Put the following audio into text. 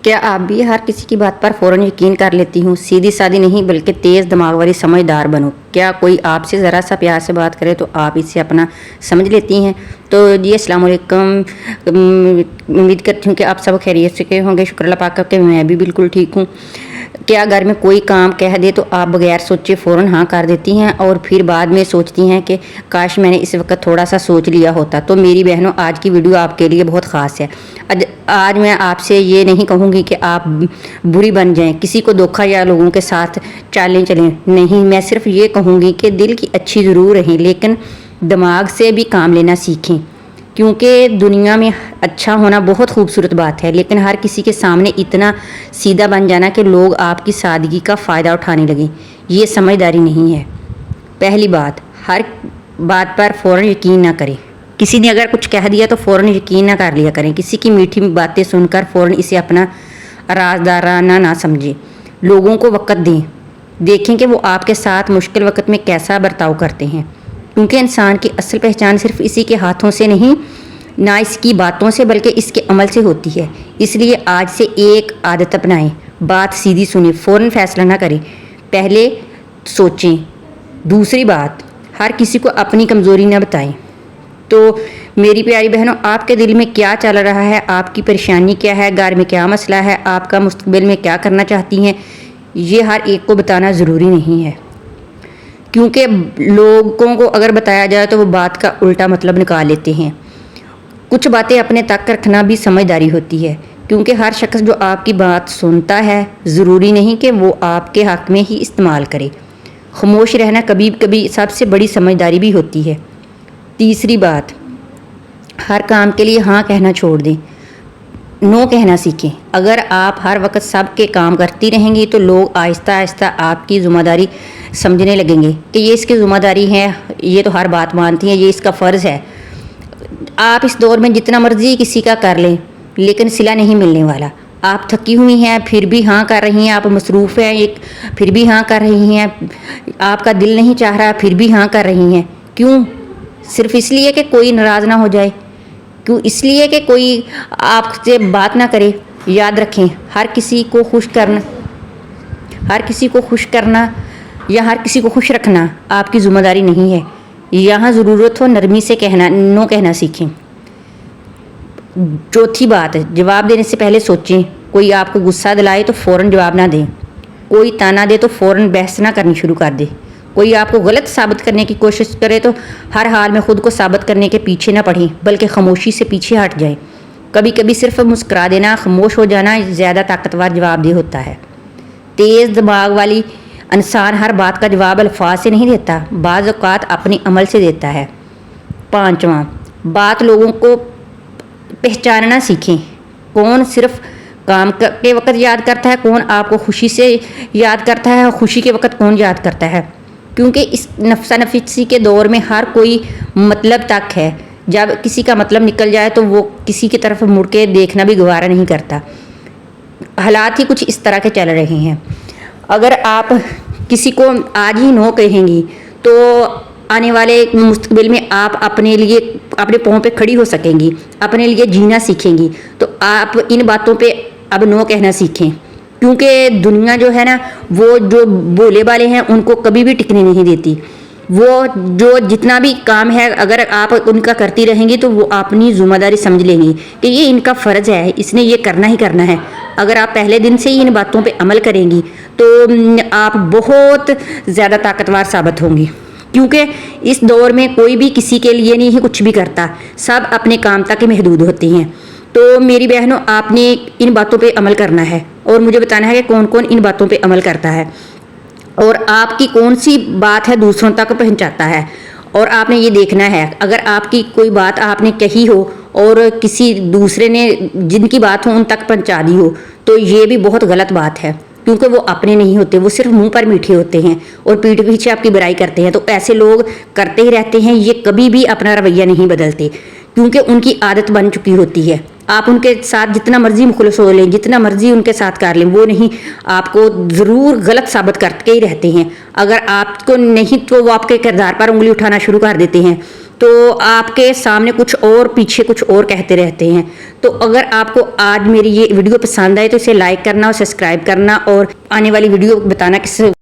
क्या आप भी हर किसी की बात पर फ़ौरन यकीन कर लेती हूँ? सीधी सादी नहीं बल्कि तेज़ दिमाग वाली समझदार बनो। क्या कोई आपसे ज़रा सा प्यार से बात करे तो आप इससे अपना समझ लेती हैं? तो जी अस्सलाम वालेकुम। उम्मीद करती हूँ कि आप सब खैरियत से होंगे। शुक्र अल्लाह पाक का कि मैं भी बिल्कुल ठीक हूँ। क्या घर में कोई काम कह दे तो आप बगैर सोचे फ़ौरन हाँ कर देती हैं और फिर बाद में सोचती हैं कि काश मैंने इस वक्त थोड़ा सा सोच लिया होता। तो मेरी बहनों, आज की वीडियो आपके लिए बहुत ख़ास है। आज मैं आपसे ये नहीं कहूँगी कि आप बुरी बन जाएं, किसी को धोखा या लोगों के साथ चालें चलें। नहीं, मैं सिर्फ ये कहूँगी कि दिल की अच्छी ज़रूर रहें लेकिन दिमाग से भी काम लेना सीखें। क्योंकि दुनिया में अच्छा होना बहुत खूबसूरत बात है, लेकिन हर किसी के सामने इतना सीधा बन जाना कि लोग आपकी सादगी का फ़ायदा उठाने लगें, ये समझदारी नहीं है। पहली बात, हर बात पर फ़ौरन यकीन ना करें। किसी ने अगर कुछ कह दिया तो फ़ौरन यकीन ना कर लिया करें। किसी की मीठी बातें सुनकर फ़ौरन इसे अपना राजदाराना ना समझें। लोगों को वक़्त दें, देखें कि वो आपके साथ मुश्किल वक़्त में कैसा बर्ताव करते हैं। क्योंकि इंसान की असल पहचान सिर्फ इसी के हाथों से नहीं, ना इसकी बातों से, बल्कि इसके अमल से होती है। इसलिए आज से एक आदत अपनाएं, बात सीधी सुनें, फ़ौरन फैसला ना करें, पहले सोचें। दूसरी बात, हर किसी को अपनी कमज़ोरी ना बताएं। तो मेरी प्यारी बहनों, आपके दिल में क्या चल रहा है, आपकी परेशानी क्या है, घर में क्या मसला है, आपका मुस्तकबिल में क्या करना चाहती हैं, ये हर एक को बताना ज़रूरी नहीं है। क्योंकि लोगों को अगर बताया जाए तो वो बात का उल्टा मतलब निकाल लेते हैं। कुछ बातें अपने तक रखना भी समझदारी होती है। क्योंकि हर शख्स जो आपकी बात सुनता है, ज़रूरी नहीं कि वो आपके हक़ में ही इस्तेमाल करे। खामोश रहना कभी कभी सबसे बड़ी समझदारी भी होती है। तीसरी बात, हर काम के लिए हाँ कहना छोड़ दें, नो कहना सीखें। अगर आप हर वक्त सब के काम करती रहेंगी तो लोग आहिस्ता आहिस्ता आपकी ज़िम्मेदारी समझने लगेंगे कि ये इसकी ज़िम्मेदारी है, ये तो हर बात मानती है, ये इसका फ़र्ज़ है। आप इस दौर में जितना मर्ज़ी किसी का कर लें, लेकिन सिला नहीं मिलने वाला। आप थकी हुई हैं फिर भी हाँ कर रही हैं, आप मसरूफ़ हैं फिर भी हाँ कर रही हैं, आपका दिल नहीं चाह रहा फिर भी हाँ कर रही हैं। क्यों? सिर्फ इसलिए कि कोई नाराज़ ना हो जाए? क्यों? इसलिए कि कोई आपसे बात ना करे? याद रखें, हर किसी को खुश करना या हर किसी को खुश रखना आपकी ज़िम्मेदारी नहीं है। यहाँ ज़रूरत हो नरमी से कहना, नो कहना सीखें। चौथी बात, जवाब देने से पहले सोचें। कोई आपको गुस्सा दिलाए तो फ़ौरन जवाब ना दें। कोई ताना दे तो फ़ौरन बहस ना करनी शुरू कर दे। कोई आपको गलत साबित करने की कोशिश करे तो हर हाल में ख़ुद को साबित करने के पीछे ना पड़ें, बल्कि खामोशी से पीछे हट जाएं। कभी कभी सिर्फ मुस्कुरा देना, खामोश हो जाना ज़्यादा ताकतवर जवाबदेह होता है। तेज़ दिमाग वाली इंसान हर बात का जवाब अल्फाज से नहीं देता, बाज़ औक़ात अपने अमल से देता है। पाँचवां, बात लोगों को पहचानना सीखें। कौन सिर्फ काम के वक्त याद करता है, कौन आपको खुशी से याद करता है, और खुशी के वक्त कौन याद करता है। क्योंकि इस नफसा नफसी के दौर में हर कोई मतलब तक है। जब किसी का मतलब निकल जाए तो वो किसी की तरफ मुड़ के देखना भी गवारा नहीं करता। हालात ही कुछ इस तरह के चल रहे हैं। अगर आप किसी को आज ही नो कहेंगी तो आने वाले मुस्तकबिल में आप अपने लिए अपने पाँव पे खड़ी हो सकेंगी, अपने लिए जीना सीखेंगी। तो आप इन बातों पे अब नो कहना सीखें। क्योंकि दुनिया जो है ना, वो जो बोले वाले हैं उनको कभी भी टिकने नहीं देती। वो जो जितना भी काम है अगर आप उनका करती रहेंगी तो वो अपनी ज़िम्मेदारी समझ लेंगी कि ये इनका फ़र्ज़ है, इसने ये करना ही करना है। अगर आप पहले दिन से ही इन बातों पे अमल करेंगी तो आप बहुत ज़्यादा ताकतवर साबित होंगी। क्योंकि इस दौर में कोई भी किसी के लिए नहीं कुछ भी करता, सब अपने काम तक ही महदूद होते हैं। तो मेरी बहनों, आपने इन बातों पे अमल करना है और मुझे बताना है कि कौन कौन इन बातों पे अमल करता है और आपकी कौन सी बात है दूसरों तक पहुंचाता है। और आपने ये देखना है, अगर आपकी कोई बात आपने कही हो और किसी दूसरे ने जिनकी बात हो उन तक पहुंचा दी हो, तो ये भी बहुत गलत बात है। क्योंकि वो अपने नहीं होते, वो सिर्फ मुंह पर मीठे होते हैं और पीठ पीछे आपकी बुराई करते हैं। तो ऐसे लोग करते ही रहते हैं, ये कभी भी अपना रवैया नहीं बदलते, क्योंकि उनकी आदत बन चुकी होती है। आप उनके साथ जितना मर्जी मुखलस हो लें, जितना मर्जी उनके साथ कर लें, वो नहीं, आपको ज़रूर गलत साबित करके ही रहते हैं। अगर आपको नहीं तो वो आपके किरदार पर उंगली उठाना शुरू कर देते हैं। تو آپ کے سامنے کچھ اور پیچھے کچھ اور کہتے رہتے ہیں. تو اگر آپ کو آج میری یہ ویڈیو پسند آئے تو اسے لائک کرنا اور سبسکرائب کرنا اور آنے والی ویڈیو بتانا کہ